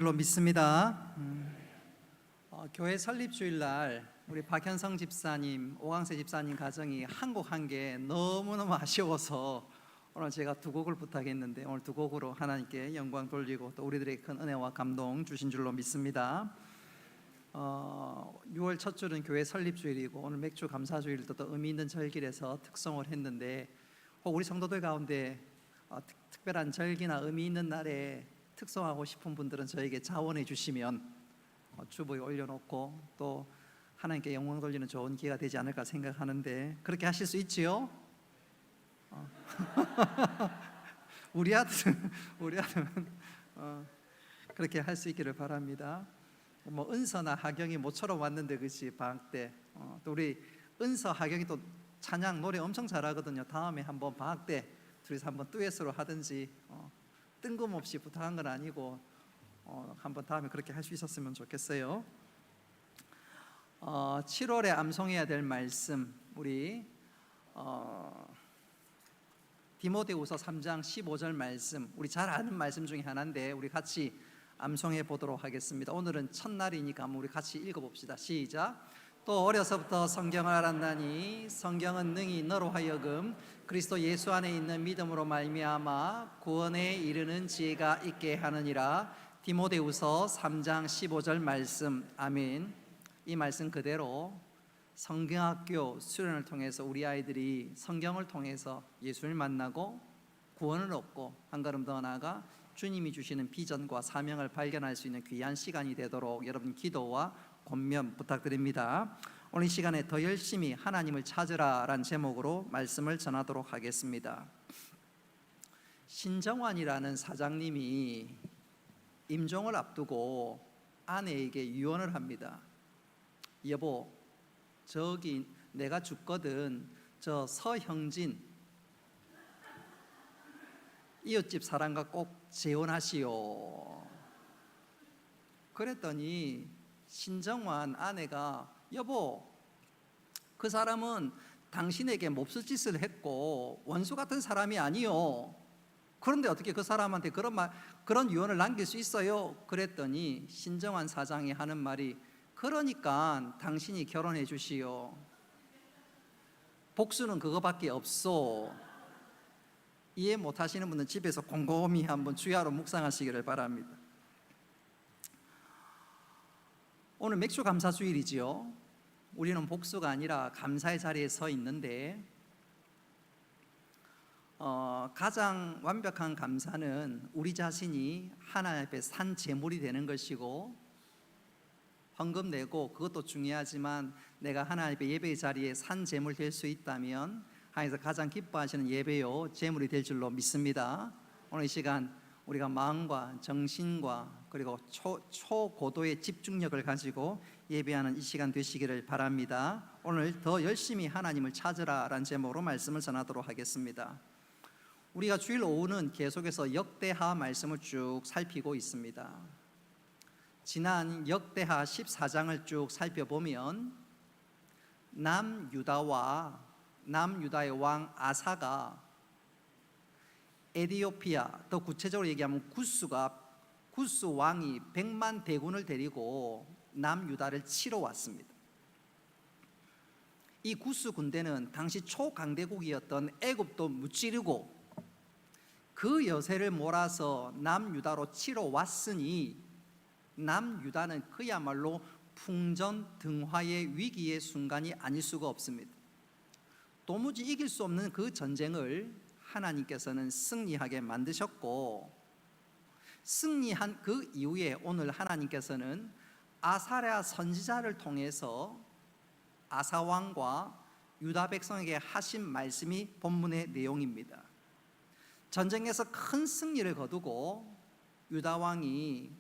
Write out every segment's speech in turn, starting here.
로 믿습니다. 교회 설립주일날 우리 박현성 집사님, 오광세 집사님 가정이 한곡 한 게 너무너무 아쉬워서 오늘 제가 두 곡을 부탁했는데 오늘 두 곡으로 하나님께 영광 돌리고 또 우리들에게 큰 은혜와 감동 주신 줄로 믿습니다. 6월 첫 주는 교회 설립주일이고 오늘 맥주 감사주일도 또 의미 있는 절기라서 특송을 했는데 혹 우리 성도들 가운데 특별한 절기나 의미 있는 날에 특송하고 싶은 분들은 저에게 자원해 주시면 주보에 올려놓고 또 하나님께 영광 돌리는 좋은 기회가 되지 않을까 생각하는데 그렇게 하실 수 있지요? 우리 아들은 그렇게 할 수 있기를 바랍니다. 뭐 은서나 하경이 모처럼 왔는데 그치 방학 때 또 우리 은서 하경이 또 찬양 노래 엄청 잘하거든요. 다음에 한번 방학 때 둘이서 한번 듀엣으로 하든지 뜬금없이 부탁한 건 아니고 한번 다음에 그렇게 할 수 있었으면 좋겠어요. 7월에 암송해야 될 말씀 우리 디모데후서 3장 15절 말씀 우리 잘 아는 말씀 중에 하나인데 우리 같이 암송해 보도록 하겠습니다. 오늘은 첫날이니까 한번 우리 같이 읽어봅시다. 시작. 또 어려서부터 성경을 알았나니 성경은 능히 너로 하여금 그리스도 예수 안에 있는 믿음으로 말미암아 구원에 이르는 지혜가 있게 하느니라. 디모데후서 3장 15절 말씀. 아멘. 이 말씀 그대로 성경학교 수련을 통해서 우리 아이들이 성경을 통해서 예수를 만나고 구원을 얻고 한 걸음 더 나아가 주님이 주시는 비전과 사명을 발견할 수 있는 귀한 시간이 되도록 여러분 기도와 권면 부탁드립니다. 오늘 이 시간에 더 열심히 하나님을 찾으라 라는 제목으로 말씀을 전하도록 하겠습니다. 신정환이라는 사장님이 임종을 앞두고 아내에게 유언을 합니다. 여보, 저기 내가 죽거든 저 서형진 이웃집 사람과 꼭 재혼하시오. 그랬더니 신정환 아내가 여보, 그 사람은 당신에게 몹쓸 짓을 했고 원수 같은 사람이 아니요. 그런데 어떻게 그 사람한테 그런 유언을 남길 수 있어요? 그랬더니 신정환 사장이 하는 말이 그러니까 당신이 결혼해 주시오. 복수는 그거밖에 없소. 이해 못하시는 분은 집에서 곰곰이 한번 주야로 묵상하시기를 바랍니다. 오늘 맥주 감사 주일이지요. 우리는 복수가 아니라 감사의 자리에 서 있는데 가장 완벽한 감사는 우리 자신이 하나님 앞에 산 제물이 되는 것이고 헌금 내고 그것도 중요하지만 내가 하나님 앞에 예배의 자리에 산 제물 될 수 있다면 하나님께서 가장 기뻐하시는 예배요 제물이 될 줄로 믿습니다. 오늘 이 시간 우리가 마음과 정신과 그리고 초고도의 집중력을 가지고 예배하는 이 시간 되시기를 바랍니다. 오늘 더 열심히 하나님을 찾으라 라는 제목으로 말씀을 전하도록 하겠습니다. 우리가 주일 오후는 계속해서 역대하 말씀을 쭉 살피고 있습니다. 지난 역대하 14장을 쭉 살펴보면 남유다의 왕 아사가 에디오피아, 더 구체적으로 얘기하면 구스 왕이 100만 대군을 데리고 남유다를 치러 왔습니다. 이 구스 군대는 당시 초강대국이었던 애굽도 무찌르고 그 여세를 몰아서 남유다로 치러 왔으니 남유다는 그야말로 풍전등화의 위기의 순간이 아닐 수가 없습니다. 도무지 이길 수 없는 그 전쟁을 하나님께서는 승리하게 만드셨고 승리한 그 이후에 오늘 하나님께서는 아사랴 선지자를 통해서 아사왕과 유다 백성에게 하신 말씀이 본문의 내용입니다. 전쟁에서 큰 승리를 거두고 유다 왕이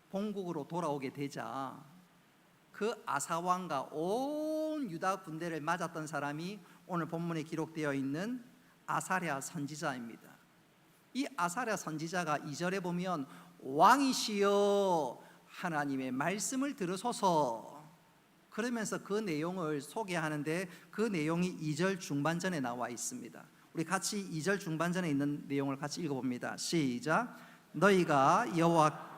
본국으로 돌아오게 되자 그 아사왕과 온 유다 군대를 맞았던 사람이 오늘 본문에 기록되어 있는 아사랴 선지자입니다. 이 아사랴 선지자가 2절에 보면 왕이시여 하나님의 말씀을 들으소서 그러면서 그 내용을 소개하는데 그 내용이 2절 중반전에 나와 있습니다. 우리 같이 2절 중반전에 있는 내용을 같이 읽어봅니다. 시작. 너희가 여호와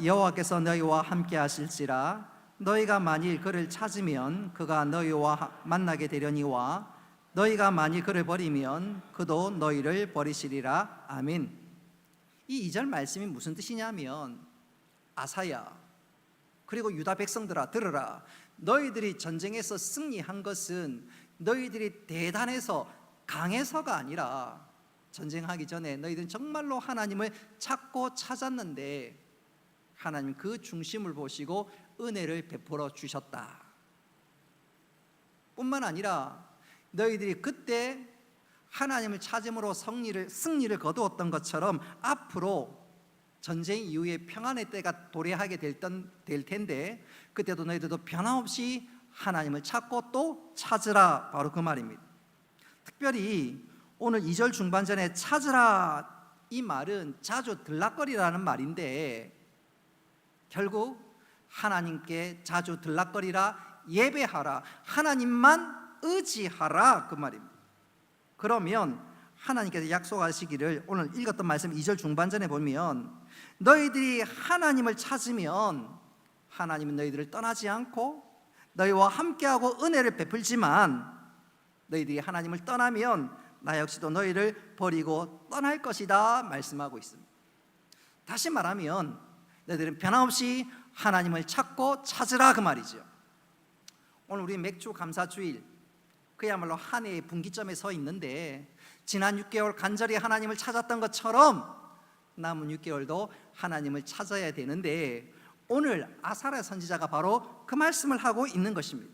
여호와께서 너희와 함께 하실지라. 너희가 만일 그를 찾으면 그가 너희와 만나게 되려니와 너희가 만일 그를 버리면 그도 너희를 버리시리라. 아멘. 이 2절 말씀이 무슨 뜻이냐면, 아사야 그리고 유다 백성들아 들으라. 너희들이 전쟁에서 승리한 것은 너희들이 대단해서 강해서가 아니라, 전쟁하기 전에 너희들은 정말로 하나님을 찾고 찾았는데 하나님 그 중심을 보시고 은혜를 베풀어 주셨다. 뿐만 아니라 너희들이 그때 하나님을 찾음으로 승리를 거두었던 것처럼 앞으로 전쟁 이후에 평안의 때가 도래하게 될 텐데 그때도 너희들도 변함없이 하나님을 찾고 또 찾으라. 바로 그 말입니다. 특별히 오늘 2절 중반전에 찾으라 이 말은 자주 들락거리라는 말인데, 결국 하나님께 자주 들락거리라, 예배하라, 하나님만 의지하라 그 말입니다. 그러면 하나님께서 약속하시기를, 오늘 읽었던 말씀 2절 중반전에 보면 너희들이 하나님을 찾으면 하나님은 너희들을 떠나지 않고 너희와 함께하고 은혜를 베풀지만 너희들이 하나님을 떠나면 나 역시도 너희를 버리고 떠날 것이다 말씀하고 있습니다. 다시 말하면 너희들은 변함없이 하나님을 찾고 찾으라 그 말이죠. 오늘 우리 맥주 감사주일, 그야말로 한 해의 분기점에 서 있는데 지난 6개월 간절히 하나님을 찾았던 것처럼 남은 6개월도 하나님을 찾아야 되는데, 오늘 아사랴 선지자가 바로 그 말씀을 하고 있는 것입니다.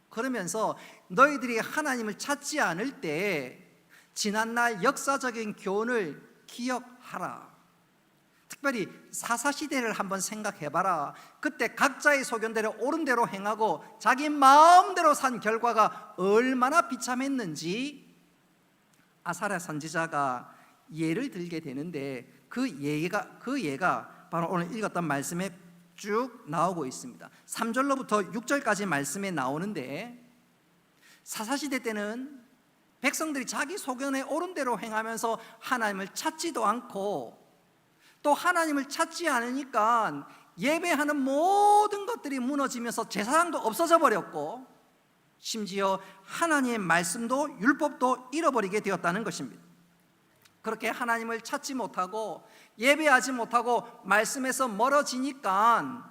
그러면서 너희들이 하나님을 찾지 않을 때 지난날 역사적인 교훈을 기억하라. 특별히 사사시대를 한번 생각해봐라. 그때 각자의 소견대로 옳은 대로 행하고 자기 마음대로 산 결과가 얼마나 비참했는지 아사랴 선지자가 예를 들게 되는데, 그 예가 바로 오늘 읽었던 말씀에 쭉 나오고 있습니다. 3절로부터 6절까지 말씀에 나오는데, 사사시대 때는 백성들이 자기 소견에 옳은 대로 행하면서 하나님을 찾지도 않고, 또 하나님을 찾지 않으니까 예배하는 모든 것들이 무너지면서 제사장도 없어져 버렸고, 심지어 하나님의 말씀도 율법도 잃어버리게 되었다는 것입니다. 그렇게 하나님을 찾지 못하고 예배하지 못하고 말씀에서 멀어지니까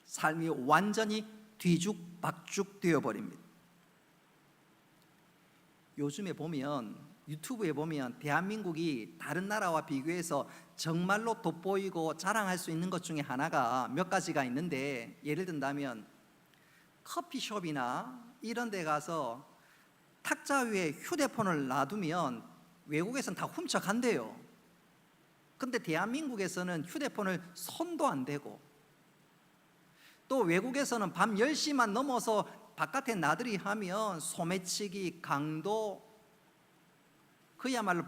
삶이 완전히 뒤죽박죽 되어버립니다. 요즘에 보면, 유튜브에 보면 대한민국이 다른 나라와 비교해서 정말로 돋보이고 자랑할 수 있는 것 중에 하나가 몇 가지가 있는데, 예를 든다면 커피숍이나 이런 데 가서 탁자 위에 휴대폰을 놔두면 외국에서는 다 훔쳐간대요. 근데 대한민국에서는 휴대폰을 손도 안 대고, 또 외국에서는 밤 10시만 넘어서 바깥에 나들이 하면 소매치기, 강도, 그야말로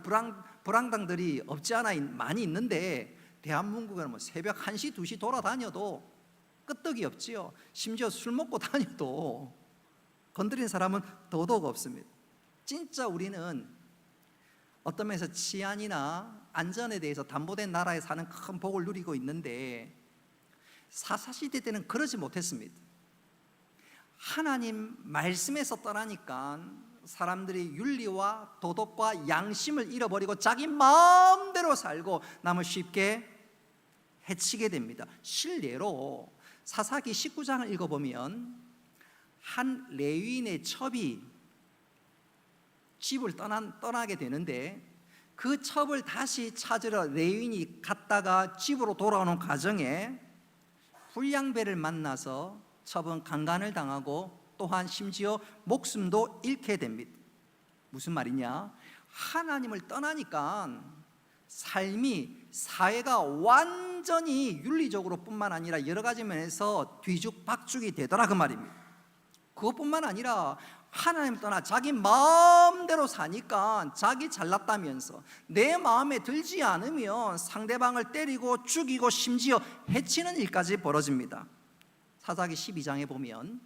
불황당들이 없지 않아 많이 있는데, 대한민국은 뭐 새벽 1시, 2시 돌아다녀도 끄떡이 없지요. 심지어 술 먹고 다녀도 건드린 사람은 더더욱 없습니다. 진짜 우리는 어떤 면에서 치안이나 안전에 대해서 담보된 나라에 사는 큰 복을 누리고 있는데, 사사시대 때는 그러지 못했습니다. 하나님 말씀에서 떠나니까 사람들이 윤리와 도덕과 양심을 잃어버리고 자기 마음대로 살고 남을 쉽게 해치게 됩니다. 실례로 사사기 19장을 읽어보면 한 레위인의 첩이 집을 떠나게 되는데, 그 첩을 다시 찾으러 레위인이 갔다가 집으로 돌아오는 과정에 불량배를 만나서 첩은 강간을 당하고 또한 심지어 목숨도 잃게 됩니다. 무슨 말이냐? 하나님을 떠나니까 삶이, 사회가 완전히 윤리적으로 뿐만 아니라 여러 가지 면에서 뒤죽박죽이 되더라 그 말입니다. 그것뿐만 아니라 하나님 떠나 자기 마음대로 사니까 자기 잘났다면서 내 마음에 들지 않으면 상대방을 때리고 죽이고 심지어 해치는 일까지 벌어집니다. 사사기 12장에 보면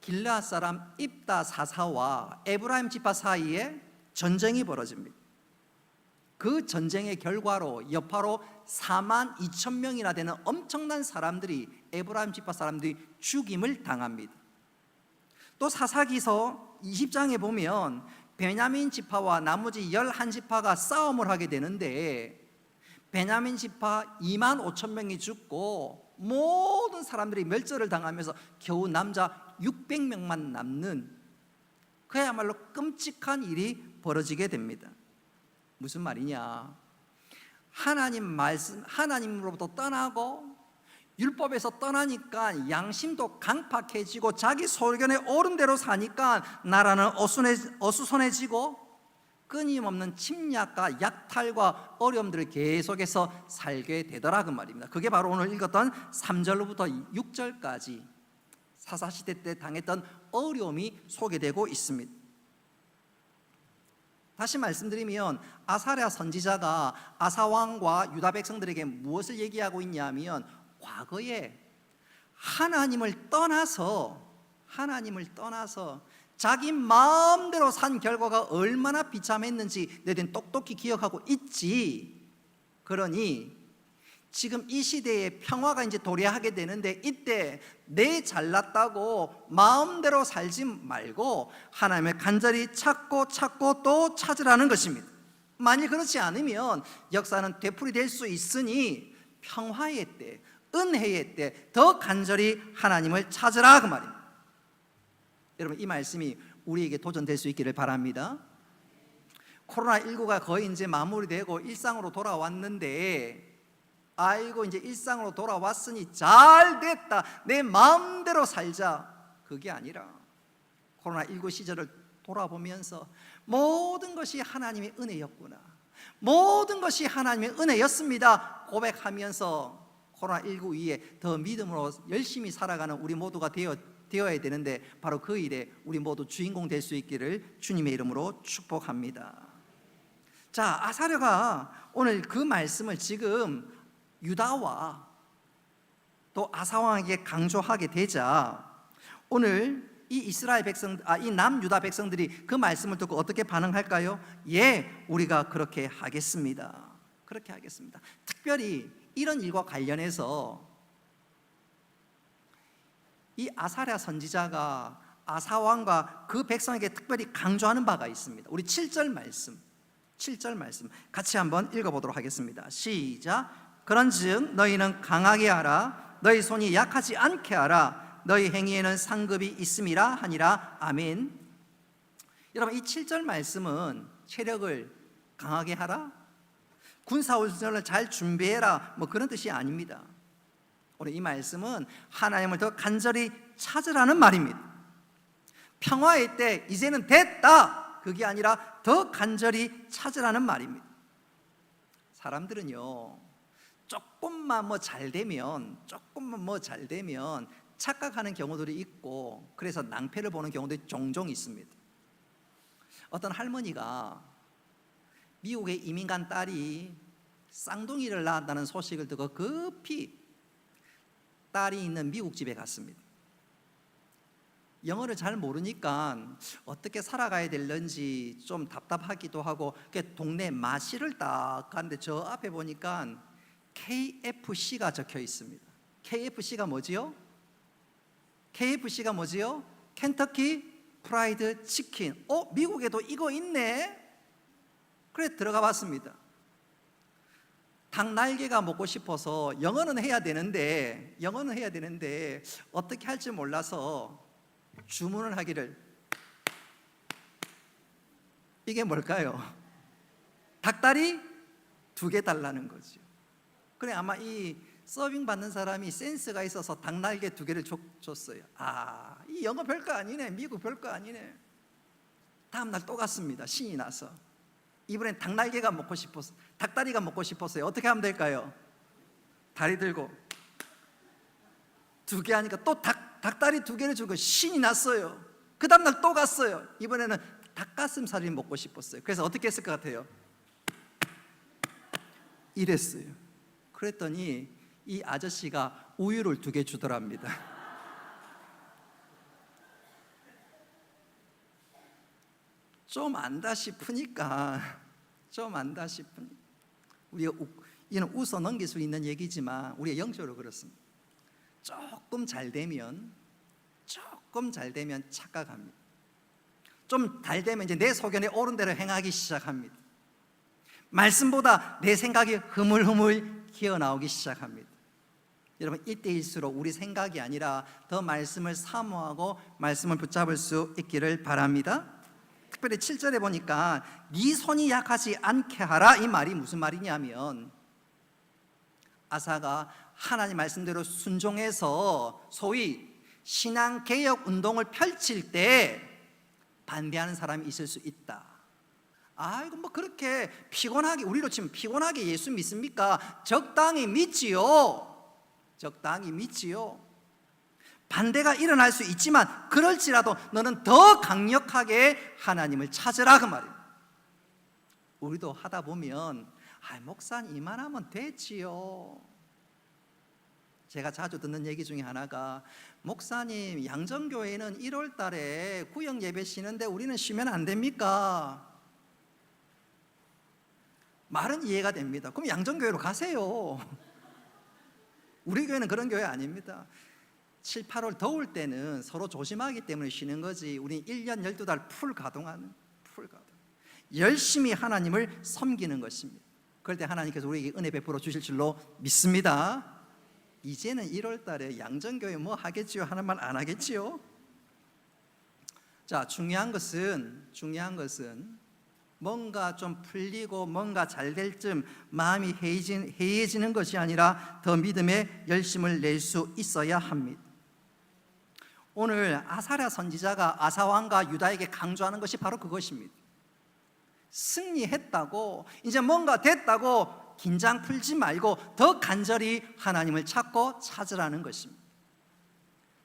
길르앗 사람 입다 사사와 에브라임 지파 사이에 전쟁이 벌어집니다. 그 전쟁의 결과로 여파로 4만 2천 명이나 되는 엄청난 사람들이, 에브라임 지파 사람들이 죽임을 당합니다. 또 사사기서 20장에 보면 베냐민 지파와 나머지 11지파가 싸움을 하게 되는데, 베냐민 지파 2만 5천 명이 죽고 모든 사람들이 멸절을 당하면서 겨우 남자 600명만 남는, 그야말로 끔찍한 일이 벌어지게 됩니다. 무슨 말이냐? 하나님 말씀, 하나님으로부터 떠나고 율법에서 떠나니까 양심도 강팍해지고 자기 소견에 옳은 대로 사니까 나라는 어수선해지고 끊임없는 침략과 약탈과 어려움들을 계속해서 살게 되더라, 그 말입니다. 그게 바로 오늘 읽었던 3절부터 6절까지 사사시대 때 당했던 어려움이 소개되고 있습니다. 다시 말씀드리면 아사랴 선지자가 아사왕과 유다 백성들에게 무엇을 얘기하고 있냐면, 과거에 하나님을 떠나서 자기 마음대로 산 결과가 얼마나 비참했는지 너희는 똑똑히 기억하고 있지. 그러니 지금 이 시대에 평화가 이제 도래하게 되는데, 이때 내 잘났다고 마음대로 살지 말고 하나님을 간절히 찾고 또 찾으라는 것입니다. 만일 그렇지 않으면 역사는 되풀이될 수 있으니 평화의 때, 은혜의 때 더 간절히 하나님을 찾으라, 그 말입니다. 여러분, 이 말씀이 우리에게 도전될 수 있기를 바랍니다. 코로나19가 거의 이제 마무리되고 일상으로 돌아왔는데, 아이고 이제 일상으로 돌아왔으니 잘 됐다, 내 마음대로 살자, 그게 아니라 코로나19 시절을 돌아보면서 모든 것이 하나님의 은혜였구나, 모든 것이 하나님의 은혜였습니다 고백하면서 코로나19 이후에 더 믿음으로 열심히 살아가는 우리 모두가 되어야 되는데, 바로 그 일에 우리 모두 주인공 될 수 있기를 주님의 이름으로 축복합니다. 자, 아사랴가 오늘 그 말씀을 지금 유다와 또 아사왕에게 강조하게 되자, 오늘 이 이스라엘 백성, 이 남유다 백성들이 그 말씀을 듣고 어떻게 반응할까요? 예, 우리가 그렇게 하겠습니다. 그렇게 하겠습니다. 특별히 이런 일과 관련해서 이 아사랴 선지자가 아사왕과 그 백성에게 특별히 강조하는 바가 있습니다. 우리 7절 말씀 같이 한번 읽어보도록 하겠습니다. 시작. 그런즉 너희는 강하게 하라, 너희 손이 약하지 않게 하라, 너희 행위에는 상급이 있음이라 하니라. 아멘. 여러분, 이 7절 말씀은 체력을 강하게 하라, 군사훈련을 잘 준비해라, 뭐 그런 뜻이 아닙니다. 오늘 이 말씀은 하나님을 더 간절히 찾으라는 말입니다. 평화의 때 이제는 됐다, 그게 아니라 더 간절히 찾으라는 말입니다. 사람들은요, 조금만 뭐 잘 되면 착각하는 경우들이 있고, 그래서 낭패를 보는 경우들이 종종 있습니다. 어떤 할머니가 미국에 이민 간 딸이 쌍둥이를 낳았다는 소식을 듣고 급히 딸이 있는 미국 집에 갔습니다. 영어를 잘 모르니까 어떻게 살아가야 될는지 좀 답답하기도 하고, 동네 마실을 딱 갔는데 저 앞에 보니까 KFC가 적혀 있습니다. KFC가 뭐지요? 켄터키 프라이드 치킨. 미국에도 이거 있네? 그래 들어가 봤습니다. 닭 날개가 먹고 싶어서 영어는 해야 되는데 어떻게 할지 몰라서 주문을 하기를, 이게 뭘까요? 닭다리 2개 달라는 거죠. 그래, 아마 이 서빙 받는 사람이 센스가 있어서 닭날개 2개를 줬어요. 이 영어 별거 아니네, 미국 별거 아니네. 다음날 또 갔습니다. 신이 나서. 이번엔 닭날개가 먹고 싶었어, 닭다리가 먹고 싶었어요. 어떻게 하면 될까요? 다리 들고 2개 하니까 또 닭다리 2개를 주고 신이 났어요. 그 다음날 또 갔어요. 이번에는 닭가슴살이 먹고 싶었어요. 그래서 어떻게 했을 것 같아요? 이랬어요. 그랬더니 이 아저씨가 우유를 2개 주더랍니다. 좀 안다 싶으니까 좀 안다 싶은, 우리가 이는 웃어 넘길 수 있는 얘기지만 우리가 영적으로 그렇습니다. 조금 잘 되면 착각합니다. 좀 잘 되면 이제 내 소견에 옳은 대로 행하기 시작합니다. 말씀보다 내 생각이 흐물흐물 기어나오기 시작합니다. 여러분, 이때일수록 우리 생각이 아니라 더 말씀을 사모하고 말씀을 붙잡을 수 있기를 바랍니다. 특별히 7절에 보니까 네 손이 약하지 않게 하라, 이 말이 무슨 말이냐면, 아사가 하나님 말씀대로 순종해서 소위 신앙개혁 운동을 펼칠 때 반대하는 사람이 있을 수 있다. 이거 뭐 그렇게 피곤하게, 우리로 치면 피곤하게 예수 믿습니까? 적당히 믿지요. 반대가 일어날 수 있지만 그럴지라도 너는 더 강력하게 하나님을 찾으라, 그 말이에요. 우리도 하다 보면 목사님 이만하면 되지요. 제가 자주 듣는 얘기 중에 하나가, 목사님 양정교회는 1월 달에 구역 예배 쉬는데 우리는 쉬면 안 됩니까? 말은 이해가 됩니다. 그럼 양정교회로 가세요. 우리 교회는 그런 교회 아닙니다. 7, 8월 더울 때는 서로 조심하기 때문에 쉬는 거지, 우리는 1년 12달 풀 가동. 열심히 하나님을 섬기는 것입니다. 그럴 때 하나님께서 우리에게 은혜 베풀어 주실 줄로 믿습니다. 이제는 1월 달에 양정교회 뭐 하겠지요? 하는 말 안 하겠지요? 자, 중요한 것은 뭔가 좀 풀리고 뭔가 잘 될 쯤 마음이 해이해지는 것이 아니라 더 믿음의 열심을 낼 수 있어야 합니다. 오늘 아사랴 선지자가 아사왕과 유다에게 강조하는 것이 바로 그것입니다. 승리했다고, 이제 뭔가 됐다고 긴장 풀지 말고 더 간절히 하나님을 찾으라는 것입니다.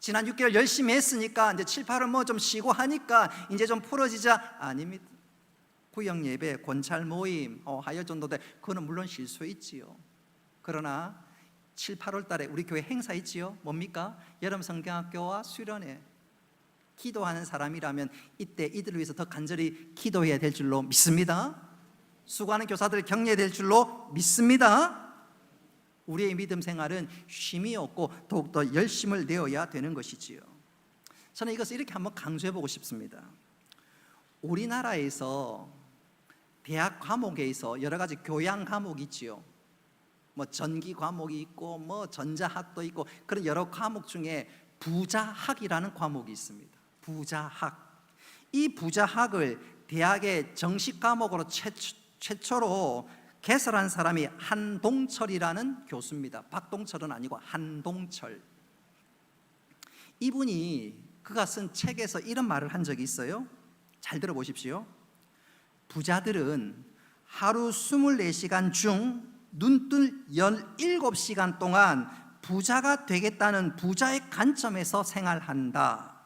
지난 6개월 열심히 했으니까 이제 7, 8월 뭐 좀 쉬고 하니까 이제 좀 풀어지자, 아닙니다. 구역 예배, 권찰 모임, 하열 전도대, 그거는 물론 쉴 수 있지요. 그러나 7, 8월 달에 우리 교회 행사 있지요. 뭡니까? 여름 성경학교와 수련회. 기도하는 사람이라면 이때 이들을 위해서 더 간절히 기도해야 될 줄로 믿습니다. 수고하는 교사들 격려될 줄로 믿습니다. 우리의 믿음 생활은 쉼이 없고 더욱더 열심을 내어야 되는 것이지요. 저는 이것을 이렇게 한번 강조해 보고 싶습니다. 우리나라에서 대학 과목에 있어 여러 가지 교양 과목이 있지요. 뭐 전기 과목이 있고 뭐 전자학도 있고, 그런 여러 과목 중에 부자학이라는 과목이 있습니다. 부자학. 이 부자학을 대학의 정식 과목으로 최초로 개설한 사람이 한동철이라는 교수입니다. 박동철은 아니고 한동철. 이분이 그가 쓴 책에서 이런 말을 한 적이 있어요. 잘 들어보십시오. 부자들은 하루 24시간 중 눈뜰 17시간 동안 부자가 되겠다는 부자의 관점에서 생활한다.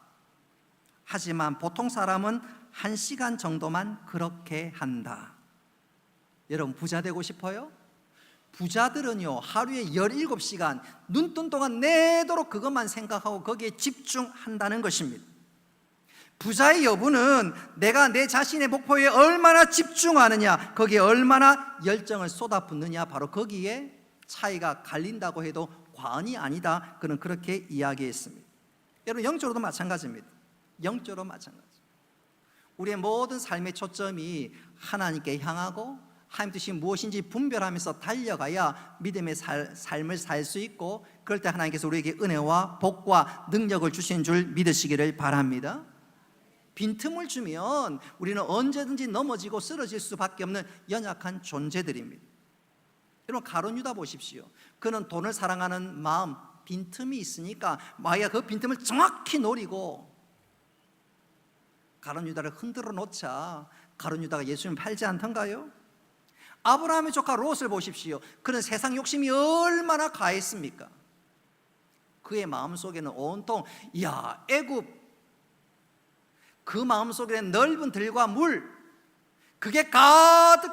하지만 보통 사람은 1시간 정도만 그렇게 한다. 여러분, 부자 되고 싶어요? 부자들은요, 하루에 17시간 눈뜬 동안 내도록 그것만 생각하고 거기에 집중한다는 것입니다. 부자의 여부는 내가 내 자신의 목표에 얼마나 집중하느냐, 거기에 얼마나 열정을 쏟아붓느냐, 바로 거기에 차이가 갈린다고 해도 과언이 아니다. 그는 그렇게 이야기했습니다. 여러분, 영적으로도 마찬가지입니다. 영적으로 마찬가지. 우리의 모든 삶의 초점이 하나님께 향하고 하나님 뜻이 무엇인지 분별하면서 달려가야 믿음의 삶을 살 수 있고, 그럴 때 하나님께서 우리에게 은혜와 복과 능력을 주신 줄 믿으시기를 바랍니다. 빈틈을 주면 우리는 언제든지 넘어지고 쓰러질 수밖에 없는 연약한 존재들입니다. 여러분, 가룟 유다 보십시오. 그는 돈을 사랑하는 마음, 빈틈이 있으니까 마귀가 그 빈틈을 정확히 노리고 가룟 유다를 흔들어 놓자 가룟 유다가 예수님을 팔지 않던가요? 아브라함의 조카 롯을 보십시오. 그는 세상 욕심이 얼마나 가했습니까? 그의 마음속에는 온통 애굽, 그 마음속에는 넓은 들과 물, 그게 가득하니까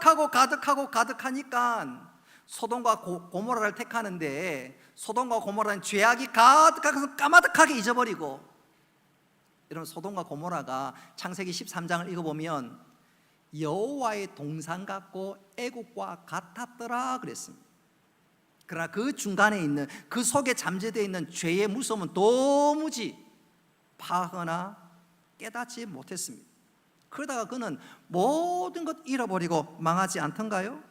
소돔과 고모라를 택하는데, 소돔과 고모라는 죄악이 가득해서 까마득하게 잊어버리고. 여러분, 소돔과 고모라가 창세기 13장을 읽어보면 여호와의 동산 같고 애국과 같았더라 그랬습니다. 그러나 그 중간에 있는, 그 속에 잠재되어 있는 죄의 무서움은 도무지 파악하거나 깨닫지 못했습니다. 그러다가 그는 모든 것 잃어버리고 망하지 않던가요?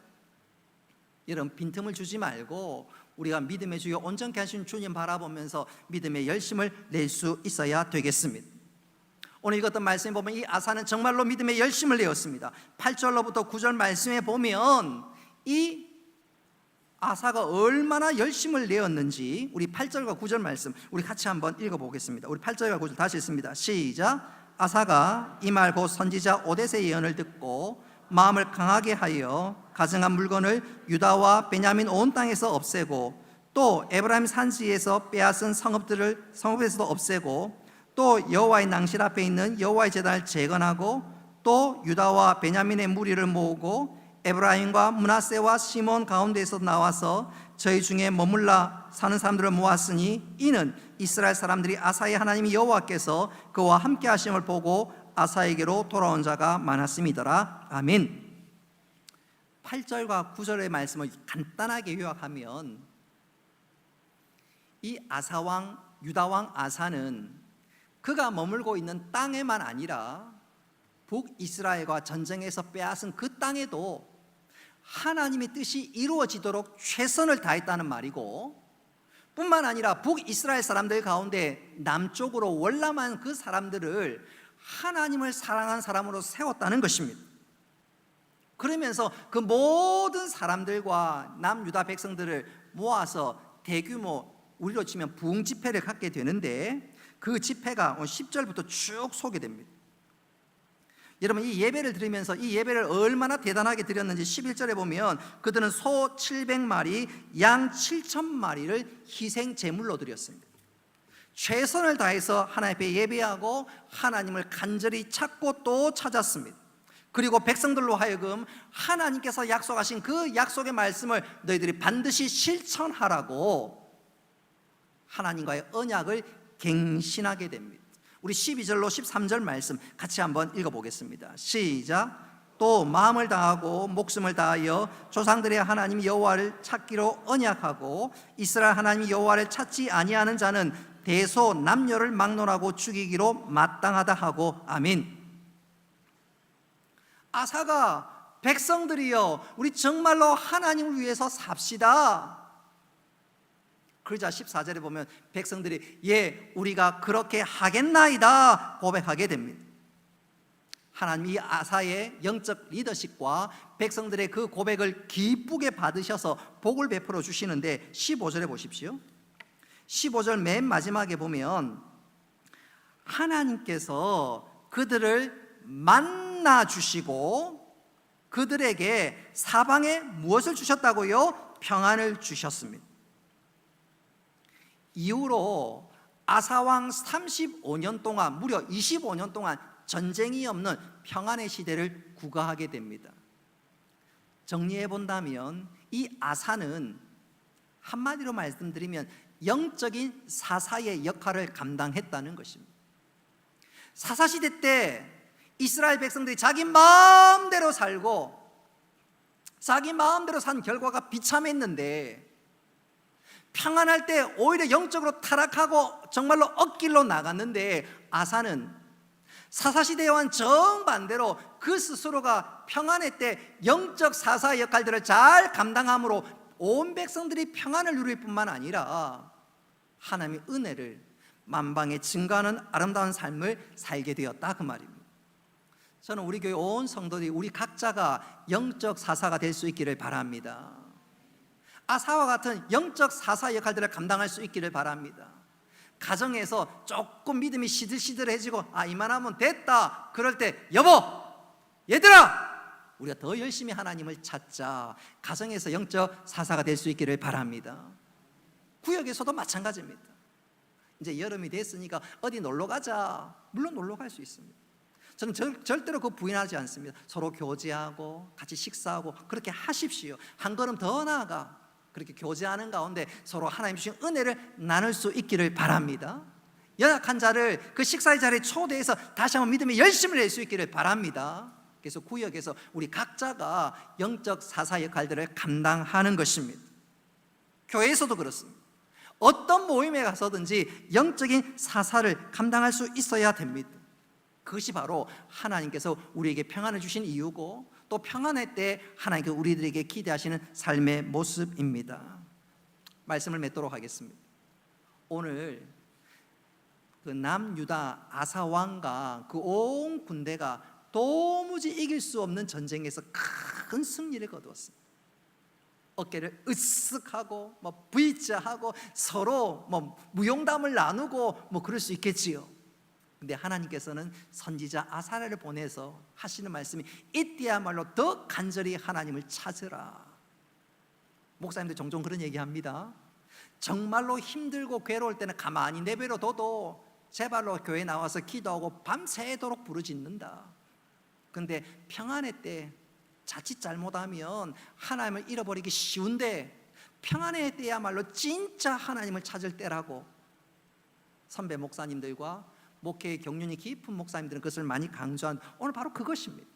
여러분, 빈틈을 주지 말고 우리가 믿음의 주여 온전케 하신 주님 바라보면서 믿음의 열심을 낼 수 있어야 되겠습니다. 오늘 읽었던 말씀에 보면 이 아사는 정말로 믿음의 열심을 내었습니다. 8절로부터 9절 말씀에 보면 이 아사가 얼마나 열심을 내었는지, 우리 8절과 9절 말씀 우리 같이 한번 읽어보겠습니다. 우리 8절과 9절 다시 읽습니다. 시작. 아사가 이 말 곧 선지자 오뎃의 예언을 듣고 마음을 강하게 하여 가증한 물건을 유다와 베냐민 온 땅에서 없애고, 또 에브라임 산지에서 빼앗은 성읍에서도 없애고, 또 여호와의 낭실 앞에 있는 여호와의 제단을 재건하고, 또 유다와 베냐민의 무리를 모으고 에브라임과 므낫세와 시몬 가운데에서 나와서 저희 중에 머물러 사는 사람들을 모았으니, 이는 이스라엘 사람들이 아사의 하나님 여호와께서 그와 함께 하심을 보고 아사에게로 돌아온 자가 많았음이더라. 아멘. 8절과 9절의 말씀을 간단하게 요약하면, 이 아사왕, 유다왕 아사는 그가 머물고 있는 땅에만 아니라 북이스라엘과 전쟁에서 빼앗은 그 땅에도 하나님의 뜻이 이루어지도록 최선을 다했다는 말이고, 뿐만 아니라 북이스라엘 사람들 가운데 남쪽으로 월남한 그 사람들을 하나님을 사랑한 사람으로 세웠다는 것입니다. 그러면서 그 모든 사람들과 남유다 백성들을 모아서 대규모, 우리로 치면 부흥집회를 갖게 되는데, 그 집회가 10절부터 쭉 소개됩니다. 여러분, 이 예배를 드리면서 이 예배를 얼마나 대단하게 드렸는지 11절에 보면 그들은 소 700마리, 양 7,000마리를 희생 제물로 드렸습니다. 최선을 다해서 하나님 앞에 예배하고 하나님을 간절히 찾고 또 찾았습니다. 그리고 백성들로 하여금 하나님께서 약속하신 그 약속의 말씀을 너희들이 반드시 실천하라고 하나님과의 언약을 갱신하게 됩니다. 우리 12절로 13절 말씀 같이 한번 읽어보겠습니다. 시작. 또 마음을 다하고 목숨을 다하여 조상들의 하나님 여호와를 찾기로 언약하고, 이스라엘 하나님 여호와를 찾지 아니하는 자는 대소 남녀를 막론하고 죽이기로 마땅하다 하고. 아멘. 아사가 백성들이여, 우리 정말로 하나님을 위해서 삽시다. 그러자 14절에 보면 백성들이 예, 우리가 그렇게 하겠나이다 고백하게 됩니다. 하나님 이 아사의 영적 리더십과 백성들의 그 고백을 기쁘게 받으셔서 복을 베풀어 주시는데, 15절에 보십시오. 15절 맨 마지막에 보면 하나님께서 그들을 만나 주시고 그들에게 사방에 무엇을 주셨다고요? 평안을 주셨습니다. 이후로 아사왕 35년 동안, 무려 25년 동안 전쟁이 없는 평안의 시대를 구가하게 됩니다. 정리해 본다면 이 아사는 한마디로 말씀드리면 영적인 사사의 역할을 감당했다는 것입니다. 사사시대 때 이스라엘 백성들이 자기 마음대로 살고 자기 마음대로 산 결과가 비참했는데, 평안할 때 오히려 영적으로 타락하고 정말로 엇길로 나갔는데, 아사는 사사시대와는 정반대로 그 스스로가 평안할 때 영적 사사의 역할들을 잘 감당함으로 온 백성들이 평안을 누릴 뿐만 아니라 하나님의 은혜를 만방에 증가하는 아름다운 삶을 살게 되었다, 그 말입니다. 저는 우리 교회 온 성도들이 우리 각자가 영적 사사가 될 수 있기를 바랍니다. 아사와 같은 영적 사사 역할들을 감당할 수 있기를 바랍니다. 가정에서 조금 믿음이 시들시들해지고 이만하면 됐다 그럴 때, 여보, 얘들아, 우리가 더 열심히 하나님을 찾자. 가정에서 영적 사사가 될 수 있기를 바랍니다. 구역에서도 마찬가지입니다. 이제 여름이 됐으니까 어디 놀러 가자. 물론 놀러 갈 수 있습니다. 저는 절대로 그거 부인하지 않습니다. 서로 교제하고 같이 식사하고 그렇게 하십시오. 한 걸음 더 나아가 그렇게 교제하는 가운데 서로 하나님 주신 은혜를 나눌 수 있기를 바랍니다. 연약한 자를 그 식사의 자리에 초대해서 다시 한번 믿음의 열심을 낼 수 있기를 바랍니다. 그래서 구역에서 우리 각자가 영적 사사 역할들을 감당하는 것입니다. 교회에서도 그렇습니다. 어떤 모임에 가서든지 영적인 사사를 감당할 수 있어야 됩니다. 그것이 바로 하나님께서 우리에게 평안을 주신 이유고, 또 평안할 때 하나님께서 우리들에게 기대하시는 삶의 모습입니다. 말씀을 맺도록 하겠습니다. 오늘 그 남유다 아사 왕과 그 온 군대가 도무지 이길 수 없는 전쟁에서 큰 승리를 거두었습니다. 어깨를 으쓱하고 V자하고 서로 무용담을 나누고 그럴 수 있겠지요. 근데 하나님께서는 선지자 아사랴를 보내서 하시는 말씀이 이때야말로 더 간절히 하나님을 찾으라. 목사님들 종종 그런 얘기합니다. 정말로 힘들고 괴로울 때는 가만히 내버려둬도 제발로 교회 나와서 기도하고 밤새도록 부르짖는다. 그런데 평안의 때 자칫 잘못하면 하나님을 잃어버리기 쉬운데, 평안의 때야말로 진짜 하나님을 찾을 때라고 선배 목사님들과 목회의 경륜이 깊은 목사님들은 그것을 많이 강조한, 오늘 바로 그것입니다.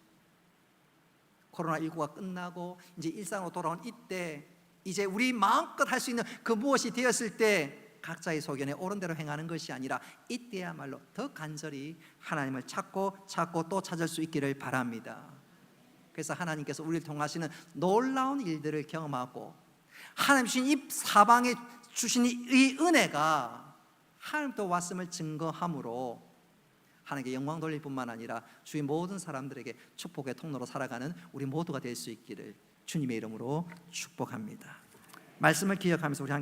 코로나19가 끝나고 이제 일상으로 돌아온 이때, 이제 우리 마음껏 할 수 있는 그 무엇이 되었을 때 각자의 소견에 옳은 대로 행하는 것이 아니라 이때야말로 더 간절히 하나님을 찾고 또 찾을 수 있기를 바랍니다. 그래서 하나님께서 우리를 통하시는 놀라운 일들을 경험하고, 하나님 주신 이 사방에 주신 이 은혜가 하나님도 왔음을 증거함으로 하나님께 영광 돌릴 뿐만 아니라 주위 모든 사람들에게 축복의 통로로 살아가는 우리 모두가 될 수 있기를 주님의 이름으로 축복합니다. 말씀을 기억하면서 우리